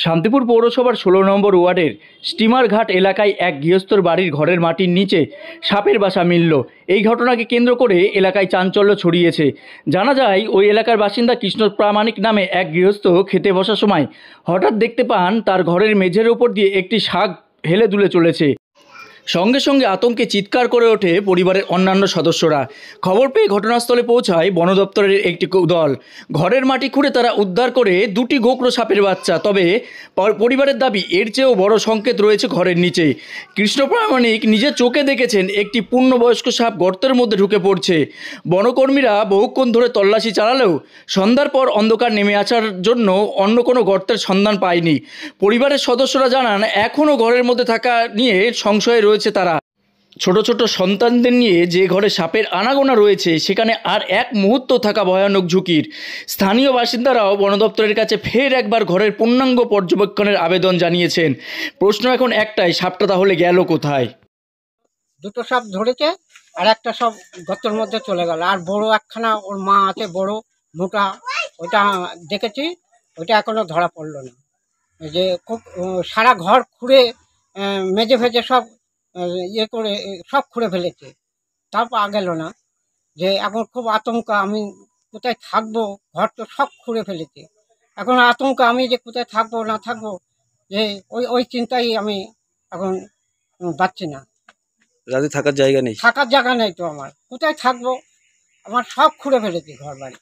শান্তিপুর পৌরসভার ১৬ নম্বর ওয়ার্ডের স্টিমার ঘাট এলাকায় এক গৃহস্থর বাড়ির ঘরের মাটির নিচে সাপের বাসা মিলল। এই ঘটনাকে কেন্দ্র করে এলাকায় চাঞ্চল্য ছড়িয়েছে। জানা যায়, ওই এলাকার বাসিন্দা কৃষ্ণ প্রামাণিক নামে এক গৃহস্থ খেতে বসার সময় হঠাৎ দেখতে পান তার ঘরের মেঝের ওপর দিয়ে একটি শাক হেলে দুলে চলেছে। সঙ্গে সঙ্গে আতঙ্কে চিৎকার করে ওঠে পরিবারের অন্যান্য সদস্যরা। খবর পেয়ে ঘটনাস্থলে পৌঁছায় বন দপ্তরের একটি দল। ঘরের মাটি খুঁড়ে তারা উদ্ধার করে দুটি গোকরো সাপের বাচ্চা। তবে পরিবারের দাবি, এর চেয়েও বড় সংকেত রয়েছে ঘরের নিচে। কৃষ্ণ প্রামাণিক নিজের চোখে দেখেছেন একটি পূর্ণবয়স্ক সাপ গর্তের মধ্যে ঢুকে পড়ছে। বনকর্মীরা বহুক্ষণ ধরে তল্লাশি চালালেও সন্ধ্যার পর অন্ধকার নেমে আসার জন্য অন্য কোনো গর্তের সন্ধান পায়নি। পরিবারের সদস্যরা জানান, এখনও ঘরের মধ্যে থাকা নিয়ে সংশয়ে রয়েছে তারা। ছোট ছোট সন্তানদের নিয়ে যে ঘরে সাপের আনাগোনা রয়েছে, সেখানে আর এক মুহূর্ত থাকা ভয়ানক ঝুঁকির। স্থানীয় বাসিন্দারাও বন দপ্তরের কাছে ফের একবার ঘরের পূর্ণাঙ্গ পর্যবেক্ষণের আবেদন জানিয়েছেন। প্রশ্ন এখন একটাই, সাপটা তাহলে গেল কোথায়? দুটো সাপ ধরেছে, আর একটা সব গর্তের মধ্যে চলে গেল। আর বড় একখানা ওর মা আছে, বড় মোটা, ওইটা দেখেছি, ওইটা এখনো ধরা পড়লো না। যে খুব সারা ঘর খুঁড়ে মেজে ফেজে সব ইয়ে করে সব খুঁড়ে ফেলেছে, তাও পাওয়া গেল না। যে এখন খুব আতঙ্ক, আমি কোথায় থাকবো, ঘর তো সব খুঁড়ে ফেলেছে। এখন আতঙ্ক, আমি যে কোথায় থাকবো না থাকবো, যে ওই ওই চিন্তাই আমি এখন পাচ্ছি না। রাতে থাকার জায়গা নেই? থাকার জায়গা নেই তো, আমার কোথায় থাকবো, আমার সব খুঁড়ে ফেলেছি ঘর বাড়ি।